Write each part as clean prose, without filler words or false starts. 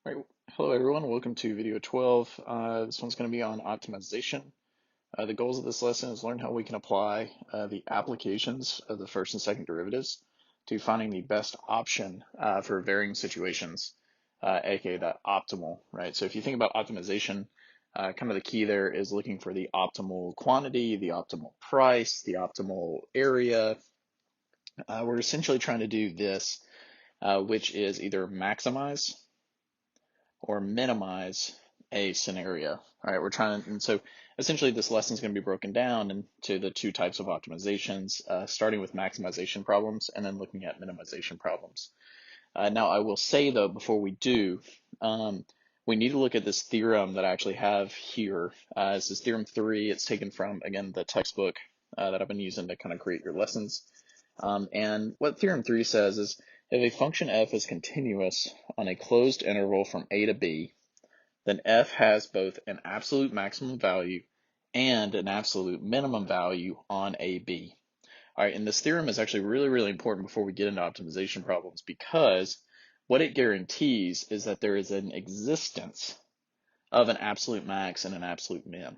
All right. Hello everyone, welcome to video 12. This one's going to be on optimization. The goals of this lesson is learn how we can apply the applications of the first and second derivatives to finding the best option for varying situations, aka that optimal, right? So if you think about optimization, kind of the key there is looking for the optimal quantity, the optimal price, the optimal area. We're essentially trying to do this, which is either maximize or minimize a scenario. All right, we're trying, and so essentially this lesson is going to be broken down into the two types of optimizations, starting with maximization problems and then looking at minimization problems. Now, I will say though, before we do, we need to look at this theorem that I actually have here. This is theorem 3. It's taken from, again, the textbook that I've been using to kind of create your lessons. And what theorem 3 says is if a function f is continuous on a closed interval from a to b, then f has both an absolute maximum value and an absolute minimum value on AB. All right, and this theorem is actually really, really important before we get into optimization problems because what it guarantees is that there is an existence of an absolute max and an absolute min.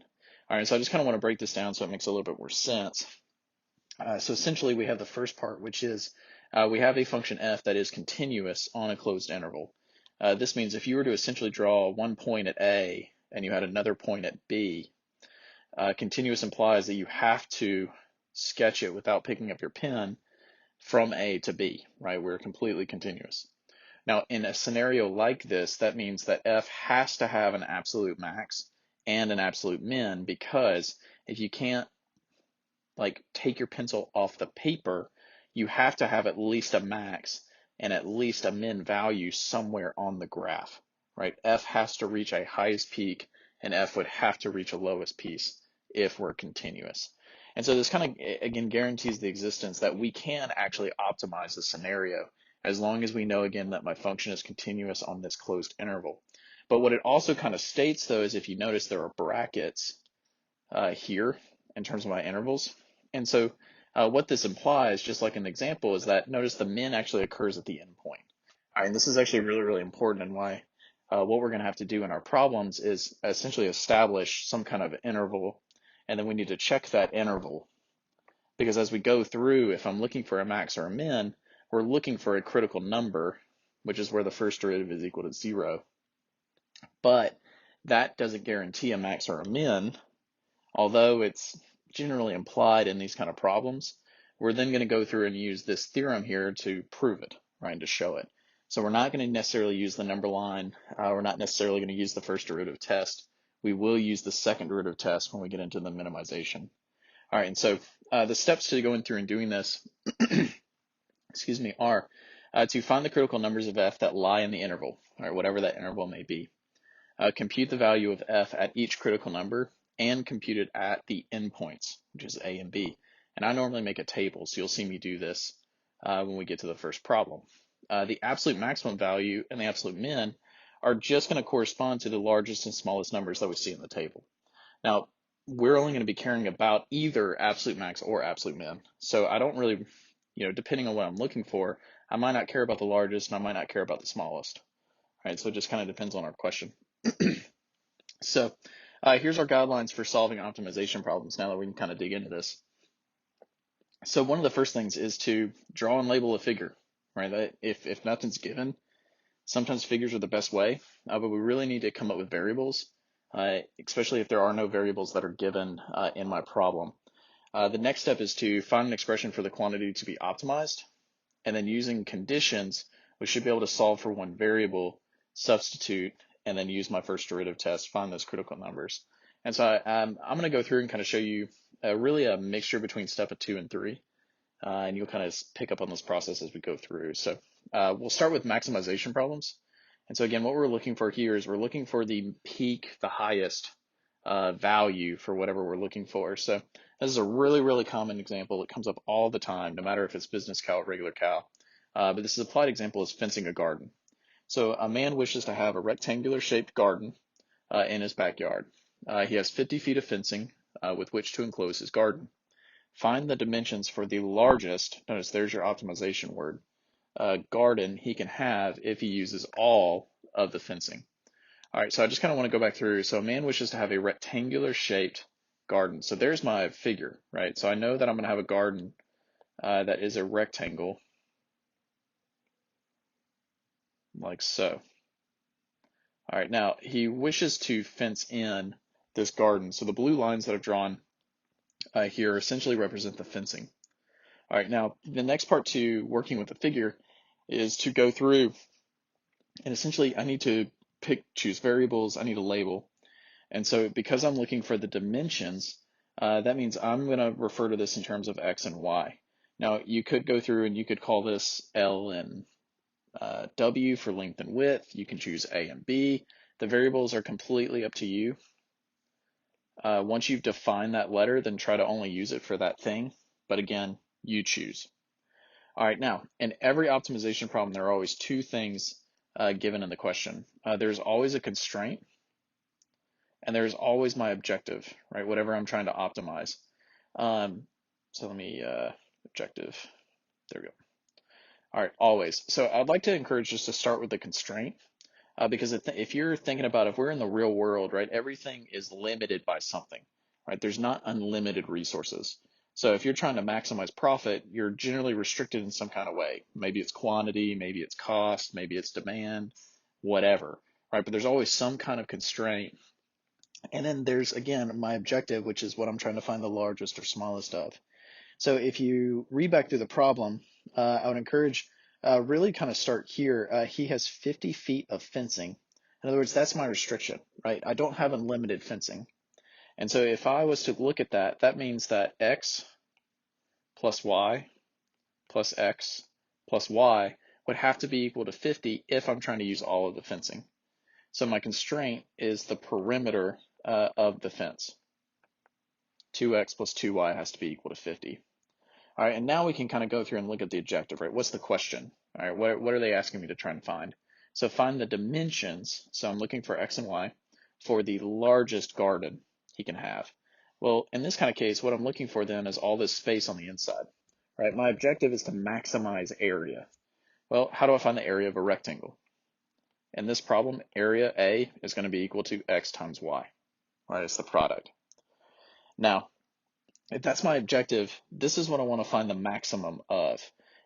All right, so I just kind of want to break this down so it makes a little bit more sense. So essentially we have the first part, which is we have a function f that is continuous on a closed interval. This means if you were to essentially draw one point at A and you had another point at B, continuous implies that you have to sketch it without picking up your pen from A to B, right? We're completely continuous. Now, in a scenario like this, that means that f has to have an absolute max and an absolute min, because if you can't take your pencil off the paper, you have to have at least a max and at least a min value somewhere on the graph, right? F has to reach a highest peak and F would have to reach a lowest piece if we're continuous. And so this kind of, again, guarantees the existence that we can actually optimize the scenario as long as we know, again, that my function is continuous on this closed interval. But what it also kind of states, though, is if you notice there are brackets here in terms of my intervals. And so what this implies, just like an example, is that notice the min actually occurs at the end point. All right, and this is actually really, really important, and why what we're going to have to do in our problems is essentially establish some kind of interval, and then we need to check that interval. Because as we go through, if I'm looking for a max or a min, we're looking for a critical number, which is where the first derivative is equal to 0. But that doesn't guarantee a max or a min, although it's generally implied in these kind of problems. We're then going to go through and use this theorem here to prove it, right, to show it. So we're not going to necessarily use the number line. We're not necessarily going to use the first derivative test. We will use the second derivative test when we get into the minimization. All right, and so the steps to going through and doing this, excuse me, are to find the critical numbers of f that lie in the interval, all right, whatever that interval may be. Compute the value of f at each critical number and compute it at the endpoints, which is A and B. And I normally make a table, so you'll see me do this when we get to the first problem. The absolute maximum value and the absolute min are just going to correspond to the largest and smallest numbers that we see in the table. Now, we're only going to be caring about either absolute max or absolute min. So I don't really, depending on what I'm looking for, I might not care about the largest and I might not care about the smallest. All right, so it just kind of depends on our question. So here's our guidelines for solving optimization problems now that we can kind of dig into this. So one of the first things is to draw and label a figure, right? That if nothing's given, sometimes figures are the best way, but we really need to come up with variables, especially if there are no variables that are given in my problem. The next step is to find an expression for the quantity to be optimized, and then using conditions, we should be able to solve for one variable, substitute, and then use my first derivative test, find those critical numbers. And so I'm going to go through and kind of show you really a mixture between step 2 and 3, and you'll kind of pick up on this process as we go through. So we'll start with maximization problems. And so again, what we're looking for here is we're looking for the peak, the highest value for whatever we're looking for. So this is a really, really common example. It comes up all the time, no matter if it's business cal or regular cal. But this is applied example is fencing a garden. So a man wishes to have a rectangular shaped garden in his backyard. He has 50 feet of fencing with which to enclose his garden. Find the dimensions for the largest, notice there's your optimization word, garden he can have if he uses all of the fencing. All right, so I just kind of want to go back through. So a man wishes to have a rectangular shaped garden. So there's my figure, right? So I know that I'm going to have a garden that is a rectangle like so. All right, now he wishes to fence in this garden. So the blue lines that I've drawn here essentially represent the fencing. All right, now the next part to working with the figure is to go through and essentially I need to choose variables, I need a label. And so because I'm looking for the dimensions, that means I'm going to refer to this in terms of X and Y. Now you could go through and you could call this L and W for length and width. You can choose A and B. The variables are completely up to you. Once you've defined that letter, then try to only use it for that thing. But again, you choose. All right, now, in every optimization problem, there are always two things given in the question. There's always a constraint, and there's always my objective, right? Whatever I'm trying to optimize. So let me, objective, there we go. All right, always. So I'd like to encourage just to start with the constraint. Because if you're thinking about if we're in the real world, right, everything is limited by something, right? There's not unlimited resources. So if you're trying to maximize profit, you're generally restricted in some kind of way. Maybe it's quantity, maybe it's cost, maybe it's demand, whatever, right? But there's always some kind of constraint. And then there's, again, my objective, which is what I'm trying to find the largest or smallest of. So if you read back through the problem, I would encourage really kind of start here. He has 50 feet of fencing. In other words, that's my restriction, right? I don't have unlimited fencing. And so if I was to look at that, that means that X plus Y plus X plus Y would have to be equal to 50 if I'm trying to use all of the fencing. So my constraint is the perimeter of the fence. 2X plus 2Y has to be equal to 50. All right, and now we can kind of go through and look at the objective, right? What's the question? All right, what are they asking me to try and find? So find the dimensions. So I'm looking for X and Y for the largest garden he can have. Well, in this kind of case, what I'm looking for then is all this space on the inside, right? My objective is to maximize area. Well, how do I find the area of a rectangle? In this problem, area A is going to be equal to X times Y, right? It's the product. Now, if that's my objective, this is what I want to find the maximum of.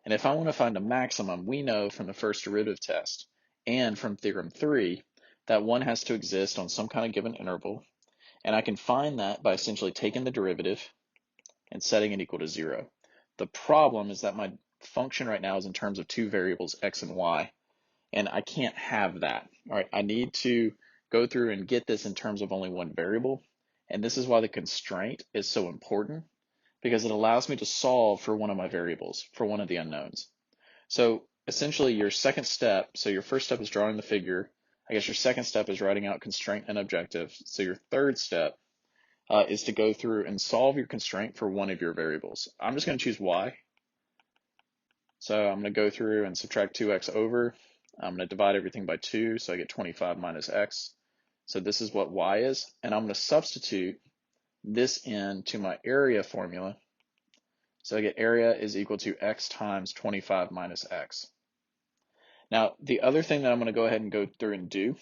And if I want to find a maximum, we know from the first derivative test and from theorem 3 that one has to exist on some kind of given interval. And I can find that by essentially taking the derivative and setting it equal to 0. The problem is that my function right now is in terms of two variables, X and Y, and I can't have that. All right, I need to go through and get this in terms of only one variable. And this is why the constraint is so important, because it allows me to solve for one of my variables, for one of the unknowns. So essentially your second step, so your first step is drawing the figure. I guess your second step is writing out constraint and objective. So your third step is to go through and solve your constraint for one of your variables. I'm just going to choose Y. So I'm going to go through and subtract 2x over. I'm going to divide everything by 2, so I get 25 minus x. So this is what Y is, and I'm going to substitute this into my area formula. So I get area is equal to X times 25 minus X. Now, the other thing that I'm going to go ahead and go through and do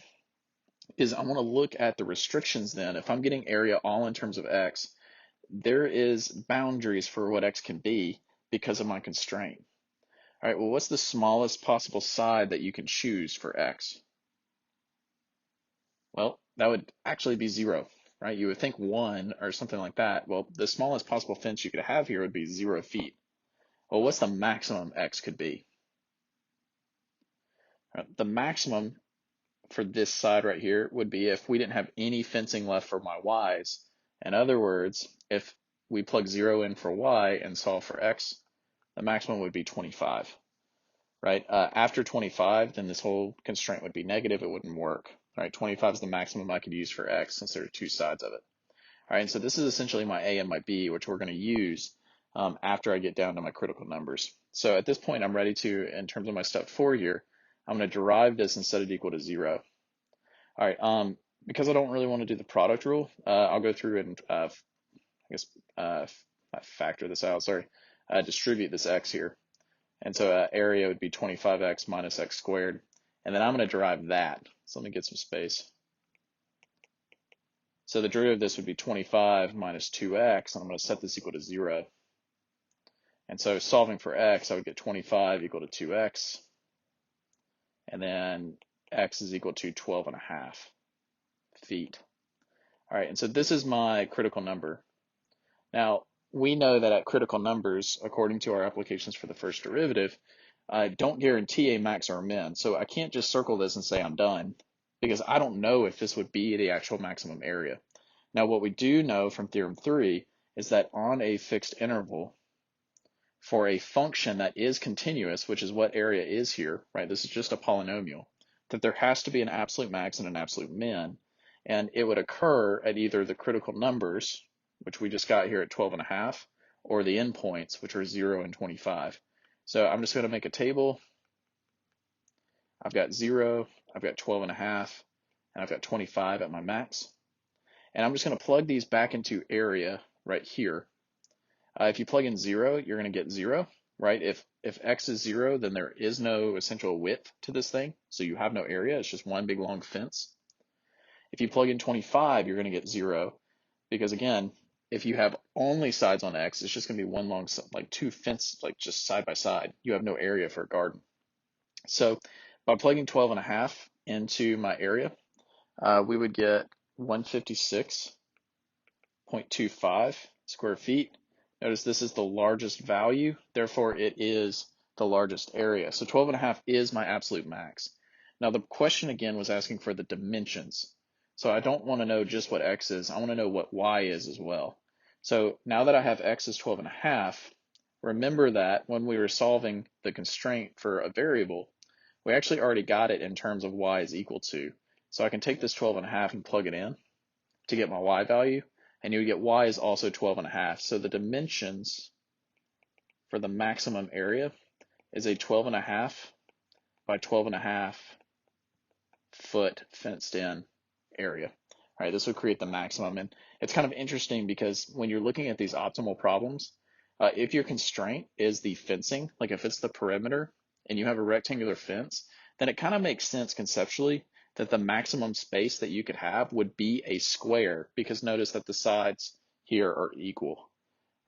is I want to look at the restrictions then. If I'm getting area all in terms of X, there is boundaries for what X can be because of my constraint. All right, well, what's the smallest possible side that you can choose for X? Well, that would actually be 0, right? You would think 1 or something like that. Well, the smallest possible fence you could have here would be 0 feet. Well, what's the maximum X could be? The maximum for this side right here would be if we didn't have any fencing left for my Y's. In other words, if we plug 0 in for Y and solve for X, the maximum would be 25. Right? After 25, then this whole constraint would be negative. It wouldn't work. Right? 25 is the maximum I could use for X since there are two sides of it. All right, and so this is essentially my A and my B, which we're going to use after I get down to my critical numbers. So at this point, I'm ready to, in terms of my step 4 here, I'm going to derive this and set it equal to 0. All right, because I don't really want to do the product rule, I'll go through and factor this out, distribute this X here. And so area would be 25x minus x squared. and then I'm going to derive that. So let me get some space. So the derivative of this would be 25 minus 2x, and I'm going to set this equal to 0. And so solving for x, I would get 25 equal to 2x, and then x is equal to 12.5 feet. All right, and so this is my critical number. Now, we know that at critical numbers, according to our applications for the first derivative, don't guarantee a max or a min. So I can't just circle this and say I'm done, because I don't know if this would be the actual maximum area. Now, what we do know from theorem 3 is that on a fixed interval, for a function that is continuous, which is what area is here, right? This is just a polynomial, that there has to be an absolute max and an absolute min, and it would occur at either the critical numbers, which we just got here at 12.5, or the endpoints, which are 0 and 25. So I'm just going to make a table. I've got 0, I've got 12.5, and I've got 25 at my max. And I'm just going to plug these back into area right here. If you plug in 0, you're going to get 0, right? If x is 0, then there is no essential width to this thing, so you have no area. It's just one big long fence. If you plug in 25, you're going to get 0, because again, if you have only sides on x, it's just going to be one long, like two fence, like just side by side. You have no area for a garden. So by plugging 12.5 into my area, we would get 156.25 square feet. Notice this is the largest value, therefore it is the largest area. So 12.5 is my absolute max. Now the question again was asking for the dimensions. So I don't want to know just what x is, I want to know what y is as well. So now that I have x is 12.5, remember that when we were solving the constraint for a variable, we actually already got it in terms of y is equal to. So I can take this 12.5 and plug it in to get my y value, and you would get y is also 12.5. So the dimensions for the maximum area is a 12.5 by 12.5 foot fenced in area. All right, this would create the maximum. And it's kind of interesting because when you're looking at these optimal problems, if your constraint is the fencing, like if it's the perimeter and you have a rectangular fence, then it kind of makes sense conceptually that the maximum space that you could have would be a square, because notice that the sides here are equal,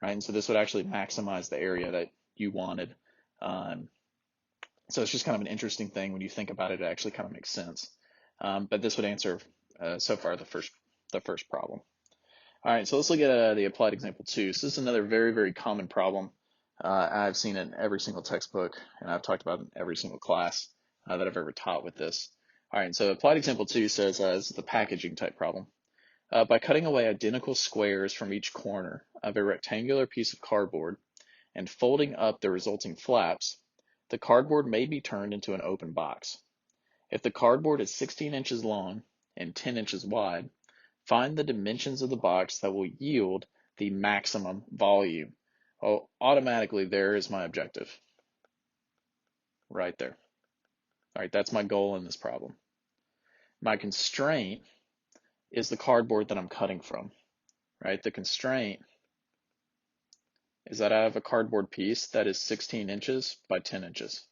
right? And so this would actually maximize the area that you wanted. So it's just kind of an interesting thing when you think about it. It actually kind of makes sense. But this would answer so far the first problem. All right, so let's look at the applied example 2. So this is another very, very common problem. I've seen it in every single textbook, and I've talked about it in every single class that I've ever taught with this. All right, so applied example 2 says this is the packaging type problem. By cutting away identical squares from each corner of a rectangular piece of cardboard and folding up the resulting flaps, the cardboard may be turned into an open box. If the cardboard is 16 inches long and 10 inches wide, find the dimensions of the box that will yield the maximum volume. Oh, automatically there is my objective. Right there. All right, that's my goal in this problem. My constraint is the cardboard that I'm cutting from, right? The constraint is that I have a cardboard piece that is 16 inches by 10 inches.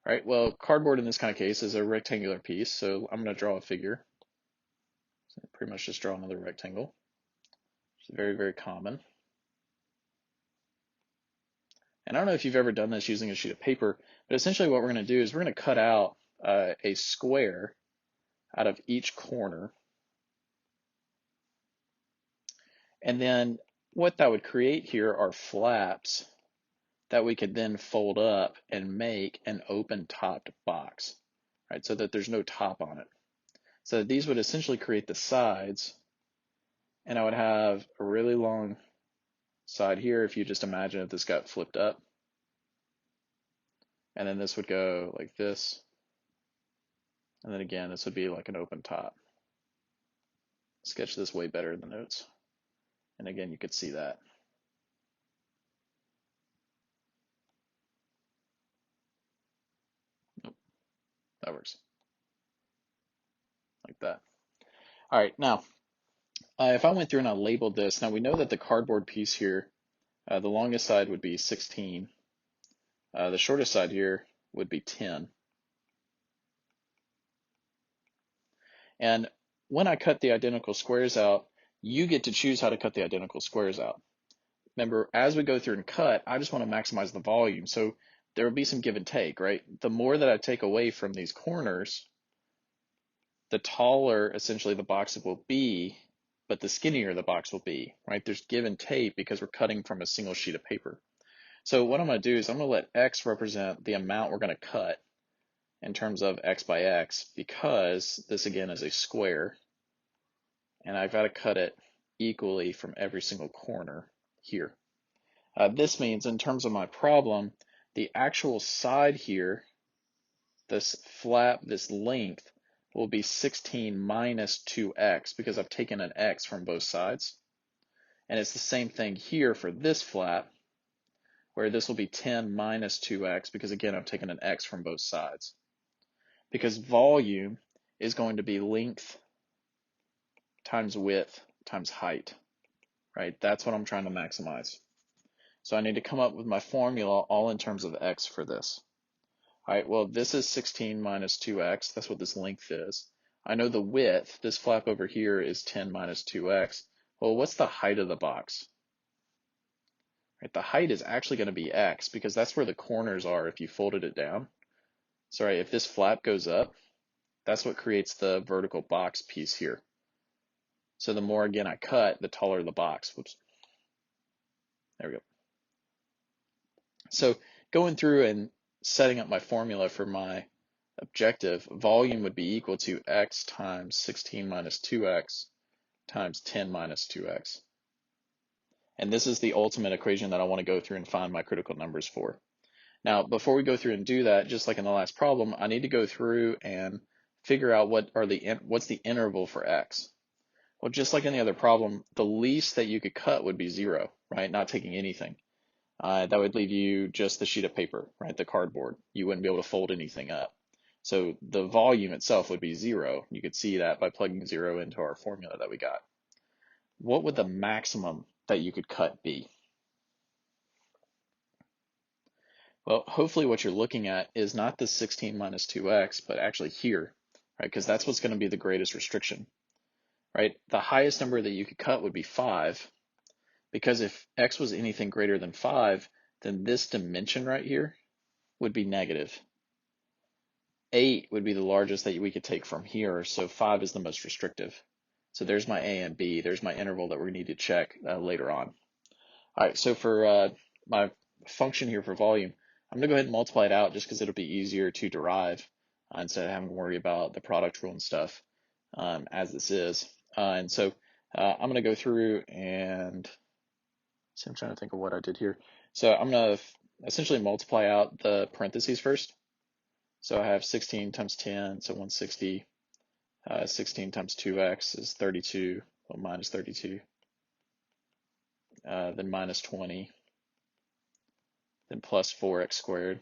All right, well, cardboard in this kind of case is a rectangular piece, so I'm going to draw a figure. So pretty much just draw another rectangle. It's very, very common. And I don't know if you've ever done this using a sheet of paper, but essentially what we're going to do is we're going to cut out a square out of each corner. And then what that would create here are flaps that we could then fold up and make an open topped box, right? So that there's no top on it. So these would essentially create the sides, and I would have a really long side here if you just imagine if this got flipped up. And then this would go like this. And then again, this would be like an open top. Sketch this way better in the notes. And again, you could see that. Nope, that works. Like that. All right, now, if I went through and I labeled this, now we know that the cardboard piece here, the longest side would be 16. The shortest side here would be 10. And when I cut the identical squares out, you get to choose how to cut the identical squares out. Remember, as we go through and cut, I just want to maximize the volume. So there will be some give and take, right? The more that I take away from these corners, the taller essentially the box will be, but the skinnier the box will be, right? There's give and take because we're cutting from a single sheet of paper. So what I'm going to do is I'm going to let X represent the amount we're going to cut in terms of X by X, because this again is a square and I've got to cut it equally from every single corner here. This means in terms of my problem, the actual side here, this flap, this length, will be 16 minus 2x because I've taken an x from both sides. And it's the same thing here for this flap, where this will be 10 minus 2x because again I've taken an x from both sides. Because volume is going to be length times width times height, right? That's what I'm trying to maximize. So I need to come up with my formula all in terms of x for this. All right, well, this is 16 minus 2x. That's what this length is. I know the width, this flap over here, is 10 minus 2x. Well, what's the height of the box? Right, the height is actually going to be x because that's where the corners are if you folded it down. So right, if this flap goes up, that's what creates the vertical box piece here. So the more, again, I cut, the taller the box. Whoops. There we go. So going through and setting up my formula for my objective, volume would be equal to x times 16 minus 2x times 10 minus 2x. And this is the ultimate equation that I want to go through and find my critical numbers for. Now, before we go through and do that, just like in the last problem, I need to go through and figure out what's the interval for x. Well, just like any other problem, the least that you could cut would be 0, right? Not taking anything. That would leave you just the sheet of paper, right? The cardboard. You wouldn't be able to fold anything up. So the volume itself would be 0. You could see that by plugging 0 into our formula that we got. What would the maximum that you could cut be? Well, hopefully what you're looking at is not the 16 minus 2x, but actually here, right? Because that's what's going to be the greatest restriction, right? The highest number that you could cut would be 5, because if x was anything greater than 5, then this dimension right here would be negative. 8 would be the largest that we could take from here, so 5 is the most restrictive. So there's my A and B. There's my interval that we need to check later on. All right, so for my function here for volume, I'm going to go ahead and multiply it out just because it'll be easier to derive instead of having to worry about the product rule and stuff as this is. And so I'm going to go through and see, I'm trying to think of what I did here. So I'm going to essentially multiply out the parentheses first. So I have 16 times 10, so 160. 16 times 2x is 32, well, minus 32. Then minus 20. Then plus 4x squared.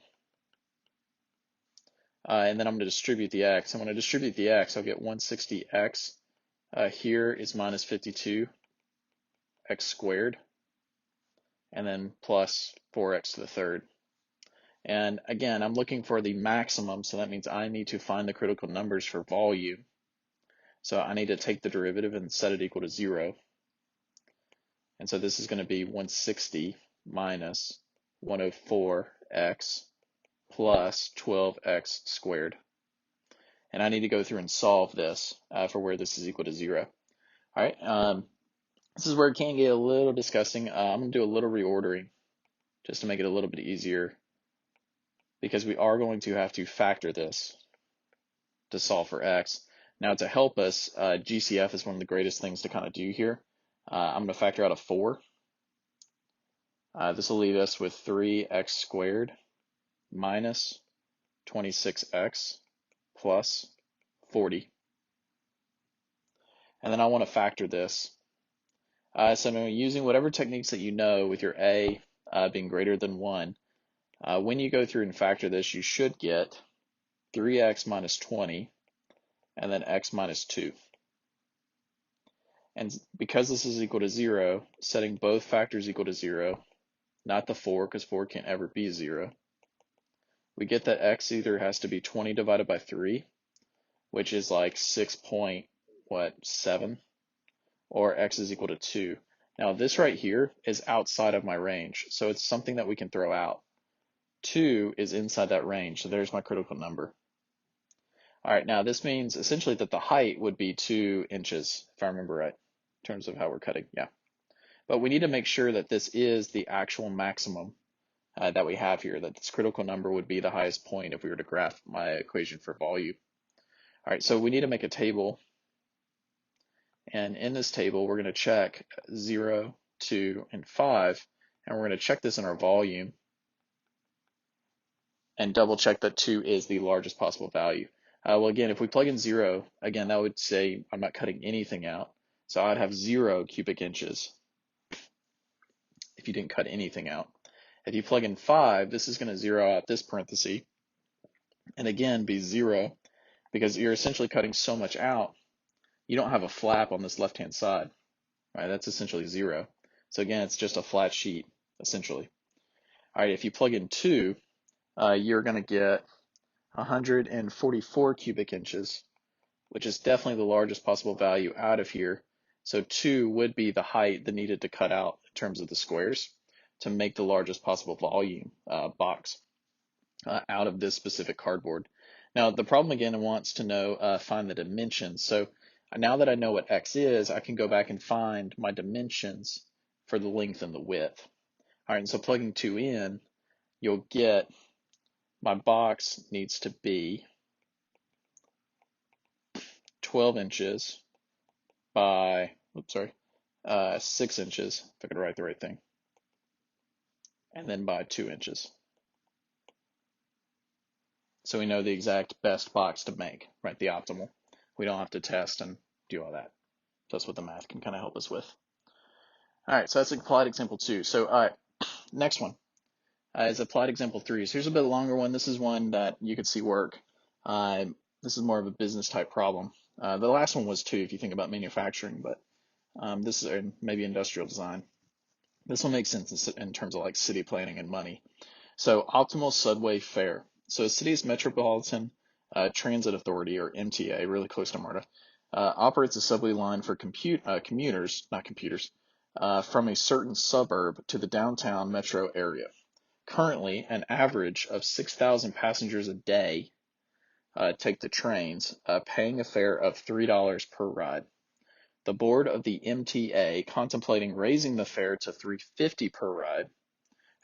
And then I'm going to distribute the x. And when I distribute the x, I'll get 160x. Here is minus 52x squared. And then plus 4x to the third. And again, I'm looking for the maximum, so that means I need to find the critical numbers for volume. So I need to take the derivative and set it equal to 0. And so this is going to be 160 minus 104x plus 12x squared. And I need to go through and solve this for where this is equal to 0. All right, this is where it can get a little disgusting. I'm going to do a little reordering just to make it a little bit easier, because we are going to have to factor this to solve for x. Now, to help us, GCF is one of the greatest things to kind of do here. I'm going to factor out a 4. This will leave us with 3x squared minus 26x plus 40. And then I want to factor this. So I'm using whatever techniques that you know with your a being greater than 1. When you go through and factor this, you should get 3x minus 20 and then x minus 2. And because this is equal to 0, setting both factors equal to 0, not the 4, because 4 can't ever be 0, we get that x either has to be 20 divided by 3 which is like 6.7, or x is equal to 2. Now this right here is outside of my range, so it's something that we can throw out. 2 is inside that range, so there's my critical number. All right, now this means essentially that the height would be 2 inches, if I remember right, in terms of how we're cutting, yeah. But we need to make sure that this is the actual maximum that we have here, that this critical number would be the highest point if we were to graph my equation for volume. All right, so we need to make a table. And in this table, we're going to check 0, 2, and 5. And we're going to check this in our volume and double check that 2 is the largest possible value. Well, again, if we plug in 0, again, that would say I'm not cutting anything out. So I'd have 0 cubic inches if you didn't cut anything out. If you plug in 5, this is going to zero out this parenthesis and again be 0 because you're essentially cutting so much out. You don't have a flap on this left-hand side, right? That's essentially 0. So again, it's just a flat sheet, essentially. All right, if you plug in 2, you're going to get 144 cubic inches, which is definitely the largest possible value out of here. So 2 would be the height that needed to cut out in terms of the squares to make the largest possible volume box out of this specific cardboard. Now the problem again wants to know find the dimensions. So now that I know what x is, I can go back and find my dimensions for the length and the width. All right, and so plugging 2 in, you'll get my box needs to be 12 inches by, 6 inches, if I could write the right thing, and then by 2 inches. So we know the exact best box to make, right? The optimal. We don't have to test and do all that. That's what the math can kind of help us with. All right, so that's applied example 2. So, all right, next one is applied example 3. So here's a bit longer one. This is one that you could see work. This is more of a business type problem. The last one was 2 if you think about manufacturing, but this is maybe industrial design. This one makes sense in terms of like city planning and money. So optimal subway fare. So a city's Metropolitan Transit Authority, or MTA, really close to MARTA, operates a subway line for commuters, not computers, from a certain suburb to the downtown metro area. Currently, an average of 6,000 passengers a day take the trains, paying a fare of $3 per ride. The board of the MTA, contemplating raising the fare to $3.50 per ride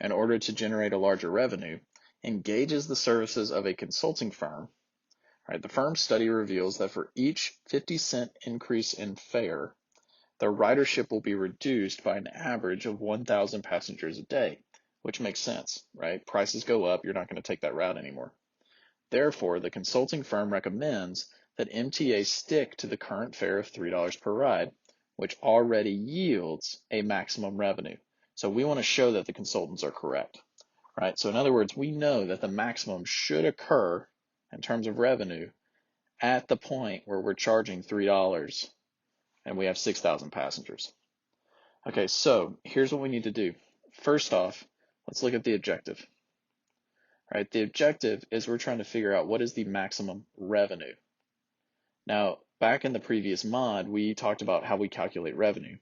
in order to generate a larger revenue, engages the services of a consulting firm. Right, the firm's study reveals that for each 50-cent increase in fare, the ridership will be reduced by an average of 1,000 passengers a day, which makes sense, right? Prices go up, you're not going to take that route anymore. Therefore, the consulting firm recommends that MTA stick to the current fare of $3 per ride, which already yields a maximum revenue. So we want to show that the consultants are correct, right? So in other words, we know that the maximum should occur in terms of revenue at the point where we're charging $3 and we have 6,000 passengers. Okay, so here's what we need to do. First off, let's look at the objective. Right, the objective is we're trying to figure out what is the maximum revenue. Now, back in the previous mod, we talked about how we calculate revenue.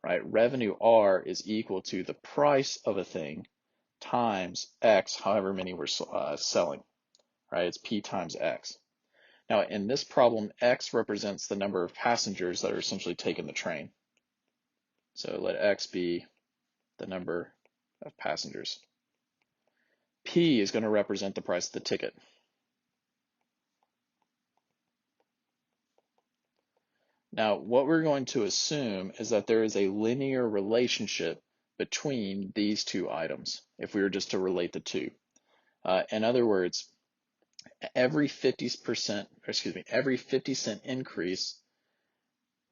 Right, revenue R is equal to the price of a thing times X, however many we're selling. Right, it's P times X. Now, in this problem, X represents the number of passengers that are essentially taking the train. So let X be the number of passengers. P is going to represent the price of the ticket. Now, what we're going to assume is that there is a linear relationship between these two items, if we were just to relate the two. In other words, every 50 cent increase,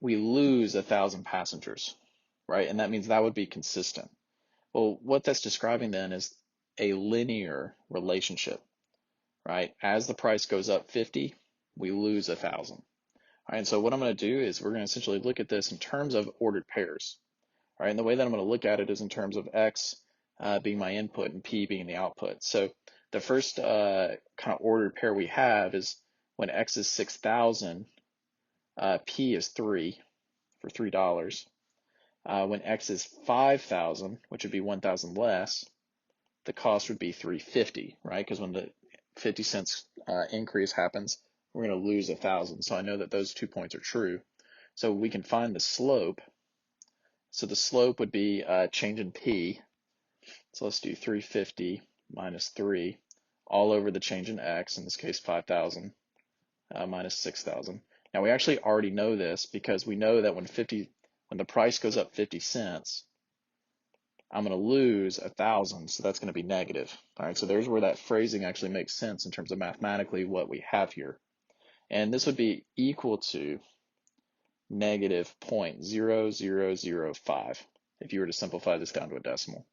we lose 1,000 passengers, right? And that means that would be consistent. Well, what that's describing then is a linear relationship, right? As the price goes up 50, we lose 1,000. All right, and so what I'm going to do is we're going to essentially look at this in terms of ordered pairs. All right, and the way that I'm going to look at it is in terms of X being my input and P being the output. So the first kind of ordered pair we have is when x is 6,000, p is 3 for $3. When x is 5,000, which would be 1,000 less, the cost would be $3.50, right? Because when the 50 cents increase happens, we're going to lose 1,000. So I know that those 2 points are true. So we can find the slope. So the slope would be change in p. So let's do 350 minus 3 all over the change in x, in this case 5,000, minus 6,000. Now we actually already know this because we know that when the price goes up 50 cents, I'm going to lose 1,000, so that's going to be negative. All right, so there's where that phrasing actually makes sense in terms of mathematically what we have here. And this would be equal to negative 0.0005 if you were to simplify this down to a decimal.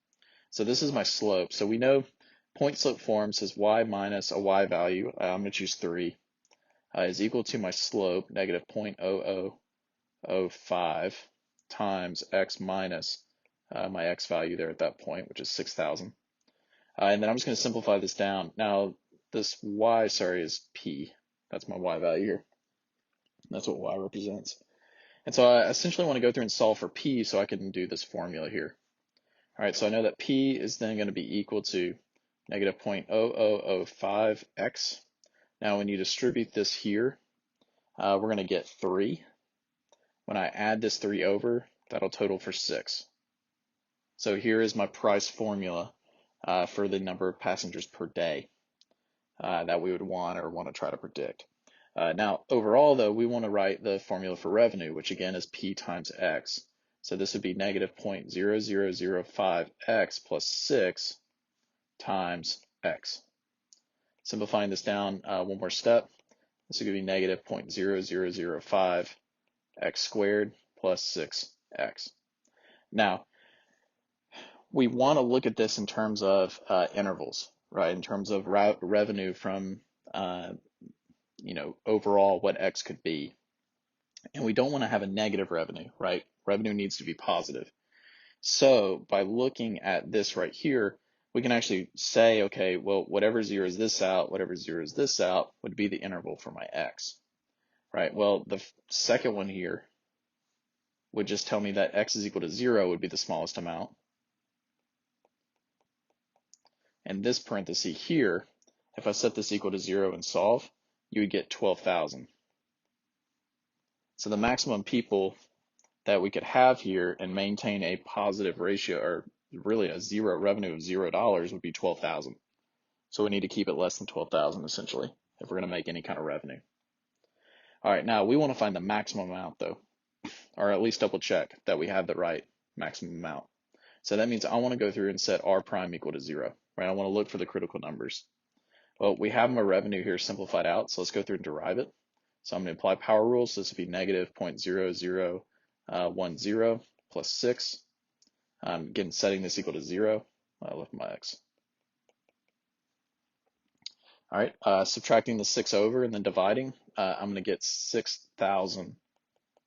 So this is my slope. So we know point slope form says y minus a y value, I'm going to choose 3, is equal to my slope, negative 0.0005 times x minus my x value there at that point, which is 6,000. And then I'm just going to simplify this down. Now, this y, is p. That's my y value here. That's what y represents. And so I essentially want to go through and solve for p so I can do this formula here. All right, so I know that p is then going to be equal to negative 0.0005x. Now, when you distribute this here, we're going to get 3. When I add this 3 over, that'll total for 6. So here is my price formula for the number of passengers per day that we would want to try to predict. Now, overall, though, we want to write the formula for revenue, which again is p times x. So this would be negative 0.0005x plus 6 times x. Simplifying this down one more step, this would be negative 0.0005 x squared plus 6x. Now, we want to look at this in terms of intervals, right? In terms of revenue from, overall what x could be. And we don't want to have a negative revenue, right? Revenue needs to be positive. So by looking at this right here, we can actually say, okay, well, whatever zeroes this out, whatever zeroes this out would be the interval for my x, right? Well, the second one here would just tell me that x is equal to 0 would be the smallest amount. And this parenthesis here, if I set this equal to 0 and solve, you would get 12,000. So the maximum people that we could have here and maintain a positive ratio, or really a zero revenue of $0 would be 12,000. So we need to keep it less than 12,000 essentially if we're going to make any kind of revenue. All right, now we want to find the maximum amount though, or at least double check that we have the right maximum amount. So that means I want to go through and set r prime equal to 0, right? I want to look for the critical numbers. Well, we have my revenue here simplified out, so let's go through and derive it. So I'm going to apply power rules. So this would be negative 0.0010 plus 6. Again, setting this equal to 0. I left my x. All right, subtracting the 6 over and then dividing, I'm going to get 6,000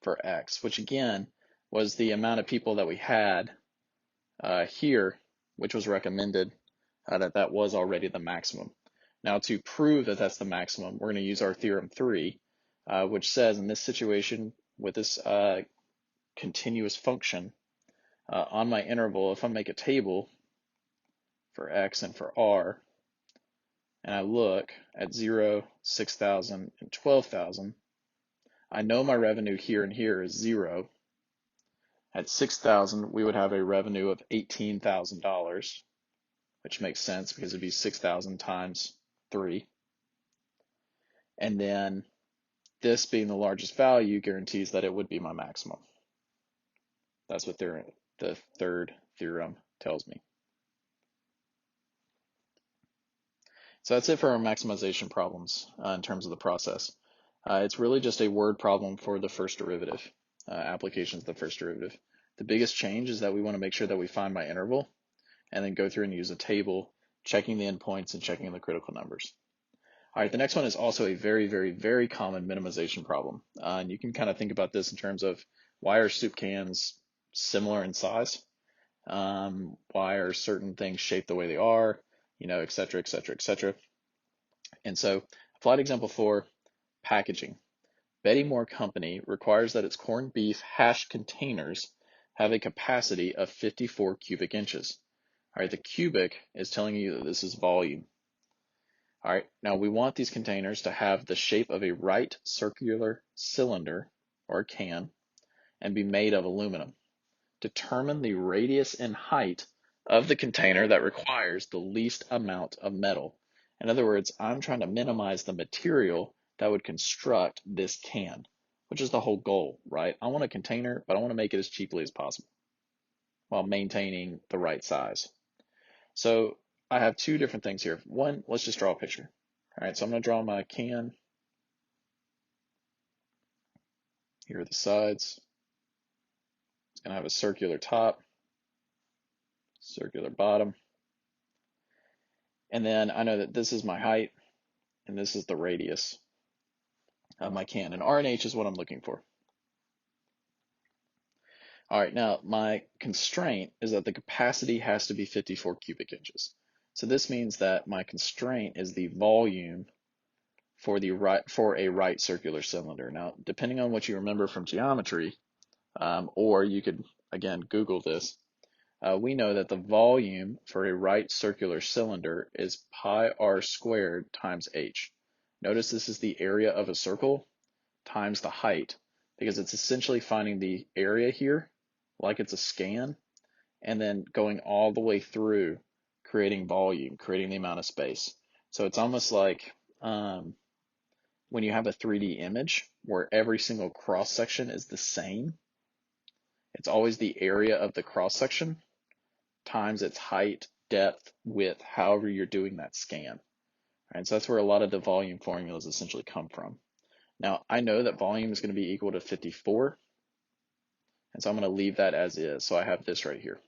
for x, which again was the amount of people that we had here, which was recommended that was already the maximum. Now, to prove that that's the maximum, we're going to use our theorem 3, which says in this situation with this continuous function on my interval, if I make a table for x and for r, and I look at 0, 6,000, and 12,000, I know my revenue here and here is 0. At 6,000, we would have a revenue of $18,000, which makes sense because it'd be 6,000 times 3. And then this being the largest value guarantees that it would be my maximum. That's what the third theorem tells me. So that's it for our maximization problems in terms of the process. It's really just a word problem for the first derivative, applications of the first derivative. The biggest change is that we want to make sure that we find my interval and then go through and use a table, checking the endpoints and checking the critical numbers. All right, the next one is also a very, very, very common minimization problem. And you can kind of think about this in terms of why are soup cans similar in size? Why are certain things shaped the way they are? Et cetera, et cetera, et cetera. And so applied example 4, Packaging. Betty Moore Company requires that its corned beef hash containers have a capacity of 54 cubic inches. All right, the cubic is telling you that this is volume. All right, now we want these containers to have the shape of a right circular cylinder or can and be made of aluminum. Determine the radius and height of the container that requires the least amount of metal. In other words, I'm trying to minimize the material that would construct this can, which is the whole goal, right? I want a container, but I want to make it as cheaply as possible while maintaining the right size. So I have two different things here. One, let's just draw a picture. All right, so I'm going to draw my can. Here are the sides. It's going to have a circular top, circular bottom. And then I know that this is my height and this is the radius of my can. And R and H is what I'm looking for. All right, now my constraint is that the capacity has to be 54 cubic inches. So this means that my constraint is the volume for a right circular cylinder. Now, depending on what you remember from geometry, or you could, again, Google this, we know that the volume for a right circular cylinder is pi r squared times h. Notice this is the area of a circle times the height, because it's essentially finding the area here, like it's a scan, and then going all the way through, creating volume, creating the amount of space. So it's almost like when you have a 3D image where every single cross section is the same. It's always the area of the cross section times its height, depth, width, however you're doing that scan. Right, so that's where a lot of the volume formulas essentially come from. Now, I know that volume is going to be equal to 54, and so I'm going to leave that as is. So I have this right here.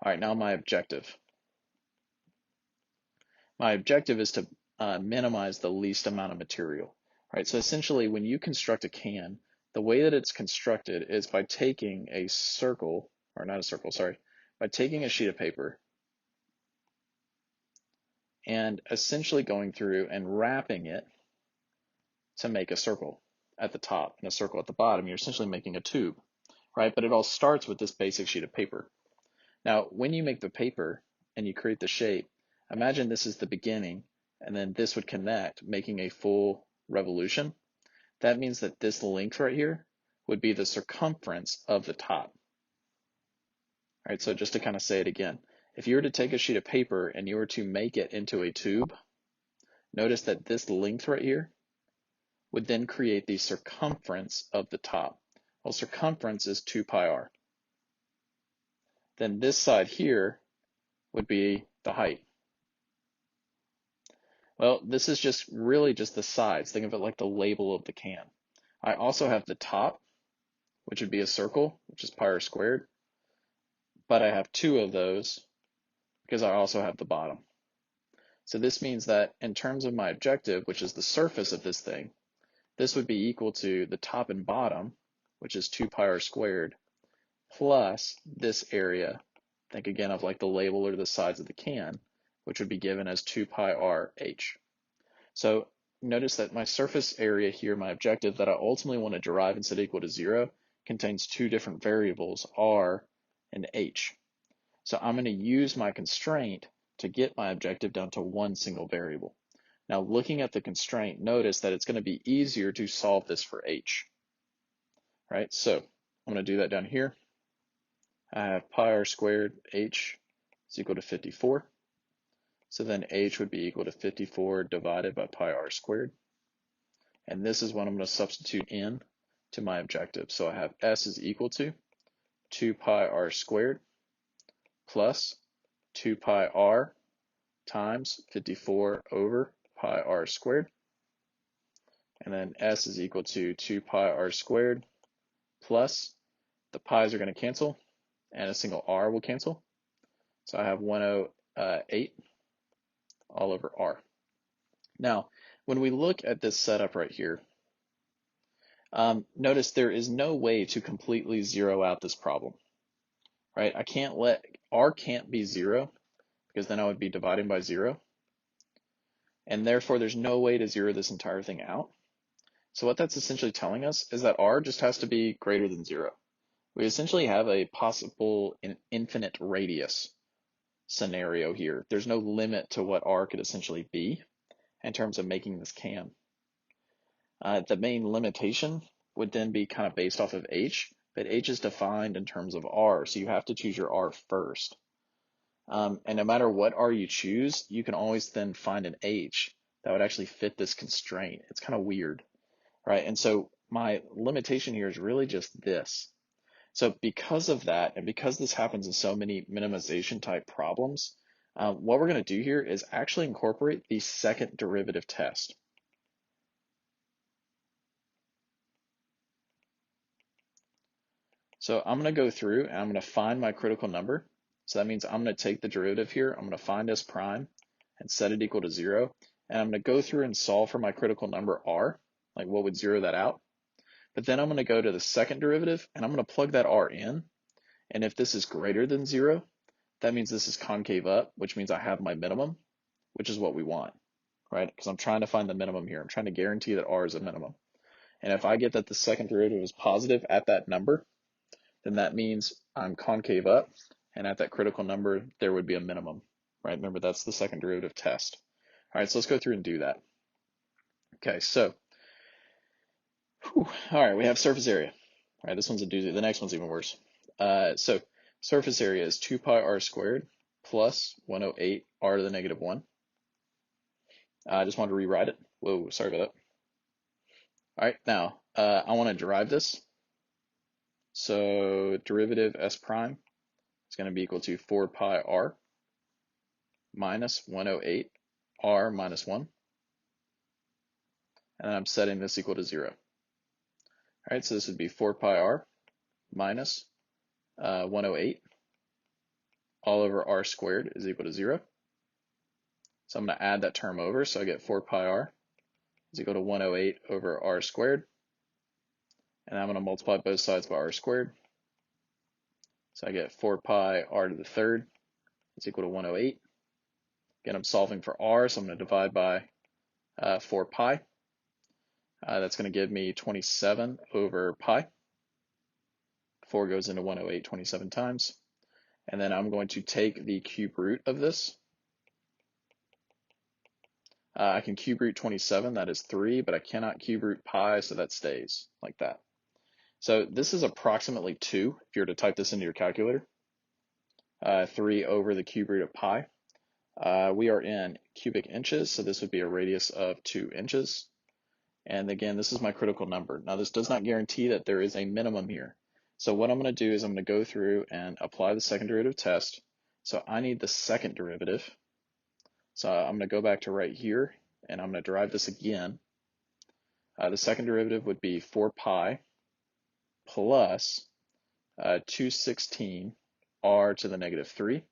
All right, now my objective. My objective is to minimize the least amount of material. All right, so essentially when you construct a can, the way that it's constructed is by taking a circle, or not a circle, sorry, by taking a sheet of paper and essentially going through and wrapping it to make a circle at the top and a circle at the bottom. You're essentially making a tube, right? But it all starts with this basic sheet of paper. Now, when you make the paper and you create the shape, imagine this is the beginning, and then this would connect, making a full revolution. That means that this length right here would be the circumference of the top. All right, so just to kind of say it again, if you were to take a sheet of paper and you were to make it into a tube, notice that this length right here would then create the circumference of the top. Well, circumference is 2 pi r. Then this side here would be the height. Well, this is just really just the sides. Think of it like the label of the can. I also have the top, which would be a circle, which is pi r squared, but I have two of those because I also have the bottom. So this means that in terms of my objective, which is the surface of this thing, this would be equal to the top and bottom, which is 2 pi r squared, plus this area. Think again of like the label or the sides of the can, which would be given as 2 pi r h. So notice that my surface area here, my objective that I ultimately want to derive and set equal to 0, contains two different variables, r and h. So I'm going to use my constraint to get my objective down to one single variable. Now looking at the constraint, notice that it's going to be easier to solve this for h. Right, so I'm going to do that down here. I have pi r squared h is equal to 54. So then h would be equal to 54 divided by pi r squared. And this is what I'm going to substitute in to my objective. So I have s is equal to 2 pi r squared plus 2 pi r times 54 over pi r squared. And then s is equal to 2 pi r squared plus, the pi's are going to cancel and a single r will cancel. So I have 108 all over r. Now, when we look at this setup right here, notice there is no way to completely zero out this problem, right? I can't let, r can't be 0 because then I would be dividing by 0. And therefore there's no way to zero this entire thing out. So what that's essentially telling us is that r just has to be greater than 0. We essentially have a possible infinite radius scenario here. There's no limit to what r could essentially be in terms of making this cam. The main limitation would then be kind of based off of h, but h is defined in terms of r, so you have to choose your r first. And no matter what r you choose, you can always then find an h that would actually fit this constraint. It's kind of weird, right? And so my limitation here is really just this. So because of that, and because this happens in so many minimization type problems, what we're going to do here is actually incorporate the second derivative test. So I'm going to go through and I'm going to find my critical number. So that means I'm going to take the derivative here. I'm going to find s prime and set it equal to 0. And I'm going to go through and solve for my critical number r, like what would zero that out. But then I'm going to go to the second derivative and I'm going to plug that r in. And if this is greater than 0, that means this is concave up, which means I have my minimum, which is what we want, right? Because I'm trying to find the minimum here. I'm trying to guarantee that r is a minimum. And if I get that the second derivative is positive at that number, then that means I'm concave up, and at that critical number, there would be a minimum, right? Remember, that's the second derivative test. All right, so let's go through and do that. Okay, so, all right, we have surface area. All right, this one's a doozy. The next one's even worse. So surface area is 2 pi r squared plus 108 r to the negative 1. I just wanted to rewrite it. Whoa, sorry about that. All right, now I want to derive this. So derivative s prime is going to be equal to 4 pi r minus 108 r minus 1. And I'm setting this equal to 0. All right, so this would be 4 pi r minus 108 all over r squared is equal to 0. So I'm going to add that term over, so I get 4 pi r is equal to 108 over r squared. And I'm going to multiply both sides by r squared. So I get 4 pi r to the third is equal to 108. Again, I'm solving for r, so I'm going to divide by 4 pi. That's going to give me 27 over pi. 4 goes into 108 27 times. And then I'm going to take the cube root of this. I can cube root 27, that is 3, but I cannot cube root pi, so that stays like that. So this is approximately 2, if you were to type this into your calculator. 3 over the cube root of pi. We are in cubic inches, so this would be a radius of 2 inches. And again, this is my critical number. Now, this does not guarantee that there is a minimum here. So what I'm going to do is I'm going to go through and apply the second derivative test. So I need the second derivative. So I'm going to go back to right here, and I'm going to derive this again. The second derivative would be 4 pi plus 216 r to the negative 3.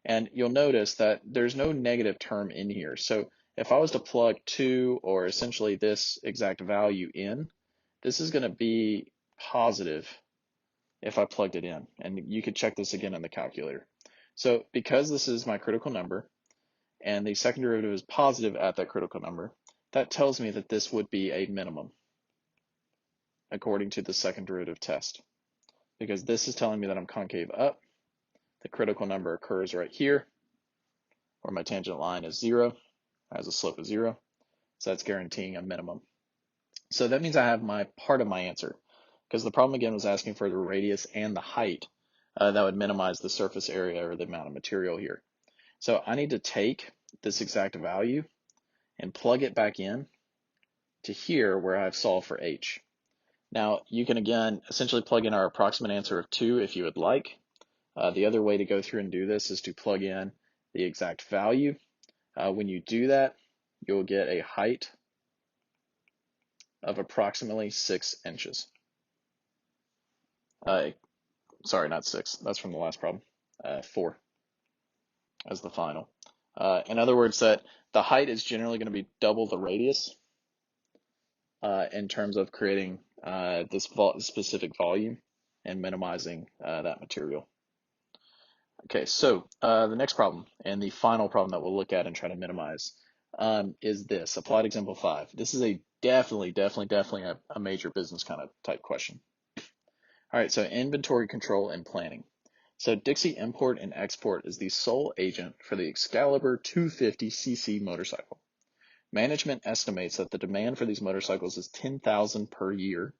And you'll notice that there's no negative term in here. So if I was to plug 2 or essentially this exact value in, this is going to be positive if I plugged it in. And you could check this again in the calculator. So because this is my critical number and the second derivative is positive at that critical number, that tells me that this would be a minimum according to the second derivative test. Because this is telling me that I'm concave up. The critical number occurs right here, where my tangent line is 0, has a slope of 0. So that's guaranteeing a minimum. So that means I have my part of my answer, because the problem again was asking for the radius and the height that would minimize the surface area or the amount of material here. So I need to take this exact value and plug it back in to here where I've solved for h. Now you can again essentially plug in our approximate answer of 2 if you would like. The other way to go through and do this is to plug in the exact value. When you do that, you'll get a height of approximately 6 inches. Sorry, not 6. That's from the last problem. 4 as the final. In other words, that the height is generally going to be double the radius in terms of creating this specific volume and minimizing that material. Okay, so the next problem and the final problem that we'll look at and try to minimize is this, applied example 5. This is a definitely a major business kind of type question. All right, so inventory control and planning. So Dixie Import and Export is the sole agent for the Excalibur 250cc motorcycle. Management estimates that the demand for these motorcycles is 10,000 per year,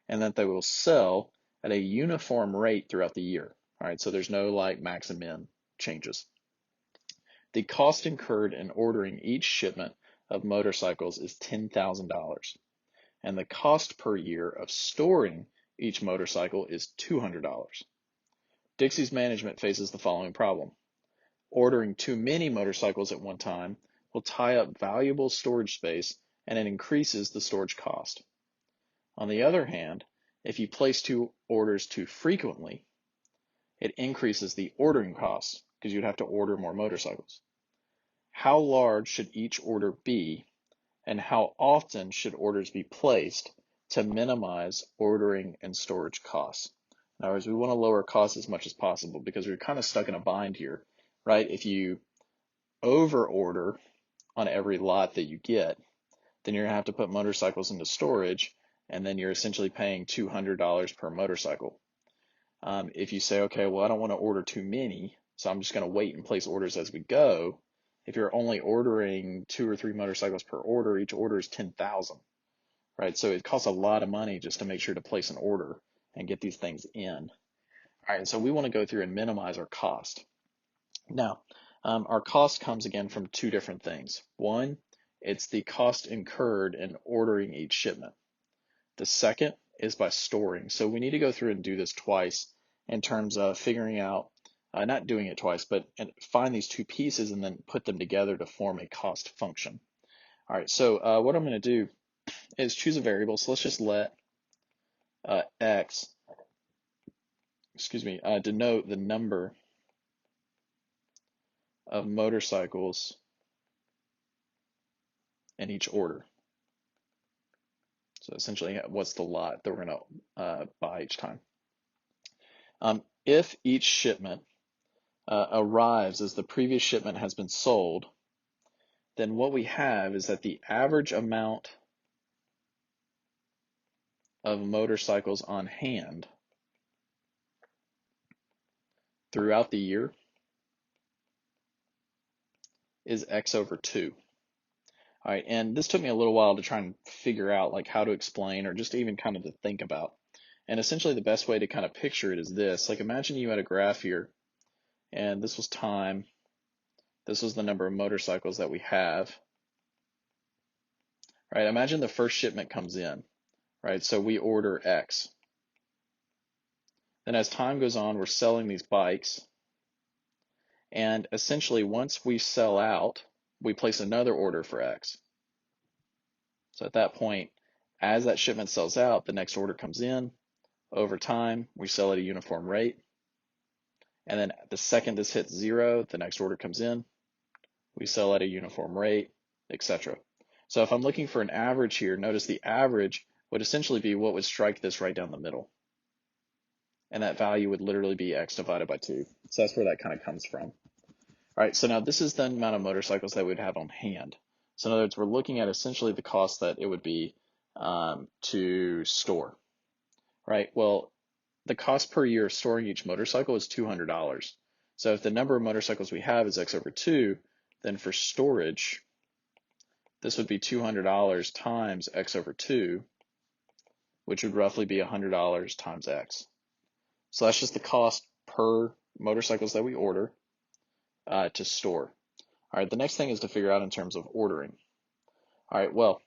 and that they will sell at a uniform rate throughout the year. All right, so there's no like max and min changes. The cost incurred in ordering each shipment of motorcycles is $10,000, and the cost per year of storing each motorcycle is $200. Dixie's management faces the following problem. Ordering too many motorcycles at one time will tie up valuable storage space, and it increases the storage cost. On the other hand, if you place two orders too frequently, it increases the ordering costs because you'd have to order more motorcycles. How large should each order be, and how often should orders be placed to minimize ordering and storage costs? In other words, we want to lower costs as much as possible because we're kind of stuck in a bind here, right? If you over order on every lot that you get, then you're going to have to put motorcycles into storage, and then you're essentially paying $200 per motorcycle. If you say, okay, well, I don't want to order too many, so I'm just going to wait and place orders as we go. If you're only ordering 2 or 3 motorcycles per order, each order is 10,000, right? So it costs a lot of money just to make sure to place an order and get these things in. All right, so we want to go through and minimize our cost. Now, our cost comes again from 2 different things. One, it's the cost incurred in ordering each shipment. The second is by storing. So we need to go through and do this twice in terms of figuring out, not doing it twice, but find these 2 pieces and then put them together to form a cost function. All right, so what I'm going to do is choose a variable. So let's just let x, denote the number of motorcycles in each order. So essentially, what's the lot that we're going to buy each time? If each shipment arrives as the previous shipment has been sold, then what we have is that the average amount of motorcycles on hand throughout the year is x over 2. All right, and this took me a little while to try and figure out like how to explain or just even kind of to think about. And essentially the best way to kind of picture it is this. Like imagine you had a graph here, and this was time. This was the number of motorcycles that we have. Right, imagine the first shipment comes in, right? So we order X. Then as time goes on, we're selling these bikes. And essentially once we sell out, we place another order for X. So at that point, as that shipment sells out, the next order comes in. Over time, we sell at a uniform rate. And then the second this hits 0, the next order comes in. We sell at a uniform rate, etc. So if I'm looking for an average here, notice the average would essentially be what would strike this right down the middle. And that value would literally be x divided by 2. So that's where that kind of comes from. All right, so now this is the amount of motorcycles that we would have on hand. So in other words, we're looking at essentially the cost that it would be to store, right? Well, the cost per year of storing each motorcycle is $200. So if the number of motorcycles we have is x over 2, then for storage, this would be $200 times x over 2, which would roughly be $100 times x. So that's just the cost per motorcycles that we order to store. All right, the next thing is to figure out in terms of ordering. All right, well,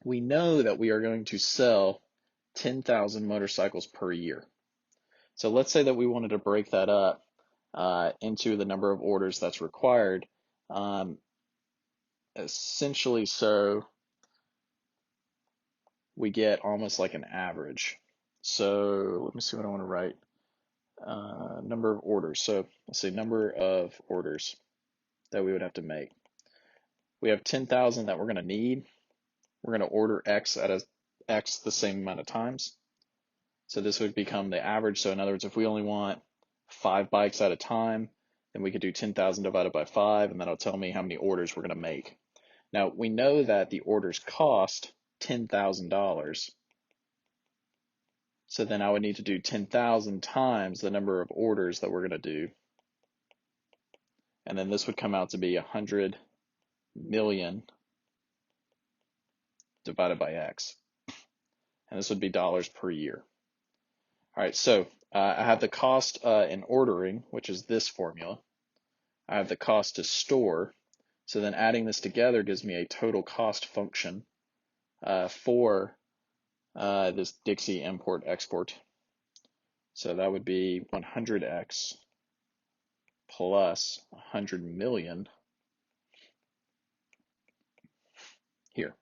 we know that we are going to sell 10,000 motorcycles per year. So let's say that we wanted to break that up into the number of orders that's required. Essentially, so we get almost like an average. So let me see what I want to write. Number of orders. So let's say number of orders that we would have to make. We have 10,000 that we're going to need. We're going to order X at X the same amount of times. So this would become the average. So in other words, if we only want 5 bikes at a time, then we could do 10,000 divided by 5, and that'll tell me how many orders we're going to make. Now, we know that the orders cost $10,000. So then I would need to do 10,000 times the number of orders that we're going to do. And then this would come out to be 100 million divided by X. And this would be dollars per year. All right, so I have the cost in ordering, which is this formula. I have the cost to store. So then adding this together gives me a total cost function for this Dixie import export. So that would be 100x plus 100 million here.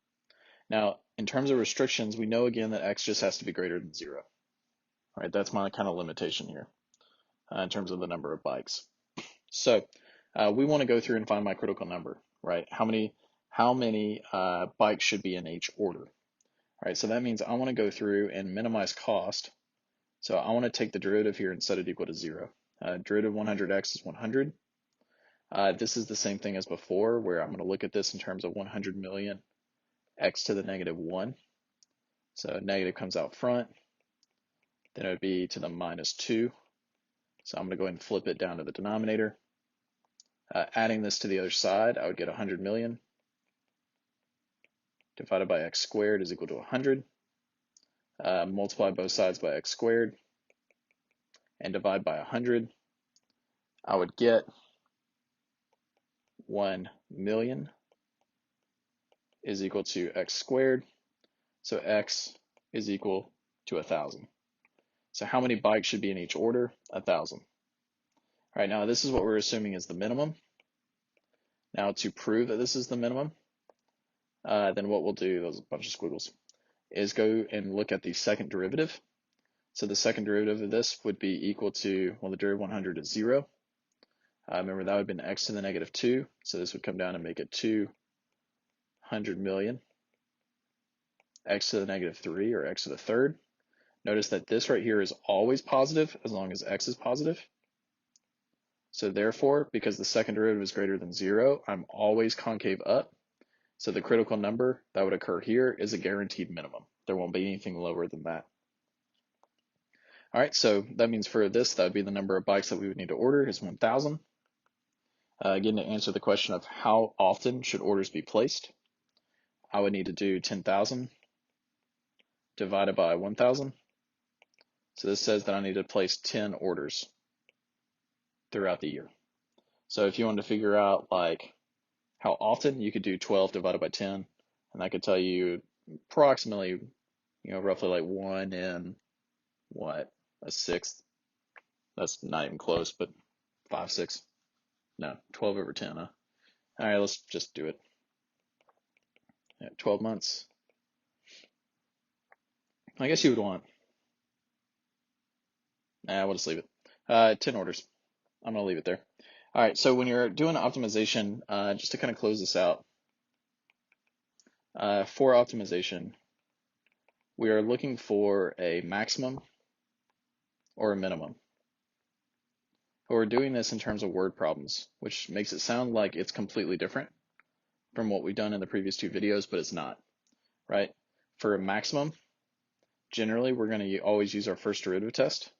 Now, in terms of restrictions, we know again that x just has to be greater than 0. All right, that's my kind of limitation here in terms of the number of bikes. So we want to go through and find my critical number, right? How many bikes should be in each order? All right, so that means I want to go through and minimize cost. So I want to take the derivative here and set it equal to 0. Derivative 100x is 100. This is the same thing as before, where I'm going to look at this in terms of 100 million x to the negative 1. So negative comes out front. Then it would be to the minus 2. So I'm going to go ahead and flip it down to the denominator. Adding this to the other side, I would get 100 million divided by x squared is equal to 100. Multiply both sides by x squared and divide by 100. I would get 1 million is equal to x squared. So x is equal to 1,000. So how many bikes should be in each order? 1,000. All right, now this is what we're assuming is the minimum. Now to prove that this is the minimum, then what we'll do, those are a bunch of squiggles, is go and look at the second derivative. So the second derivative of this would be equal to, well, the derivative 100 is 0. Remember that would have been x to the negative 2. So this would come down and make it 200 million x to the negative 3, or x to the third. Notice that this right here is always positive as long as x is positive. So therefore, because the second derivative is greater than 0, I'm always concave up. So the critical number that would occur here is a guaranteed minimum. There won't be anything lower than that. All right, so that means for this, that would be the number of bikes that we would need to order is 1,000. Again, to answer the question of how often should orders be placed, I would need to do 10,000 divided by 1,000. So this says that I need to place 10 orders throughout the year. So if you want to figure out like how often, you could do 12 divided by 10, and that could tell you approximately, roughly like 1 in what, a sixth. That's not even close, but 5/6. No, 12 over 10. All right, let's just do it. 12 months. I guess you would want. We'll just leave it. 10 orders. I'm gonna leave it there. All right, so when you're doing optimization, just to kind of close this out, for optimization, we are looking for a maximum or a minimum. But we're doing this in terms of word problems, which makes it sound like it's completely different from what we've done in the previous 2 videos, but it's not, right? For a maximum, generally, we're going to always use our first derivative test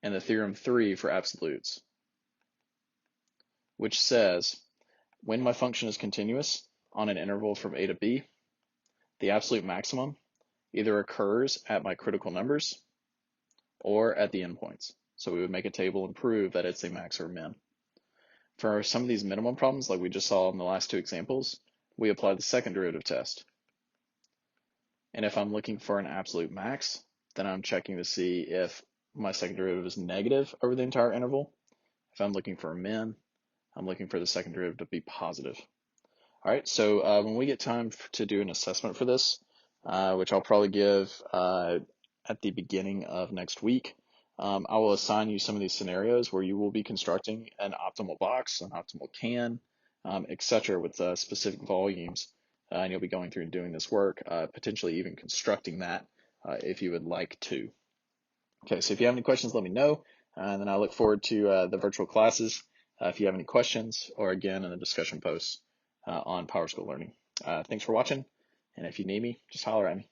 and the theorem 3 for absolutes, which says when my function is continuous on an interval from a to b, the absolute maximum either occurs at my critical numbers or at the endpoints. So we would make a table and prove that it's a max or a min. For some of these minimum problems, like we just saw in the last 2 examples, we apply the second derivative test. And if I'm looking for an absolute max, then I'm checking to see if my second derivative is negative over the entire interval. If I'm looking for a min, I'm looking for the second derivative to be positive. All right, so when we get time to do an assessment for this, which I'll probably give at the beginning of next week, I will assign you some of these scenarios where you will be constructing an optimal box, an optimal can, etc. with specific volumes, and you'll be going through and doing this work, potentially even constructing that if you would like to. Okay, so if you have any questions, let me know, and then I look forward to the virtual classes if you have any questions, or again in the discussion posts. on PowerSchool Learning. Thanks for watching, and if you need me, just holler at me.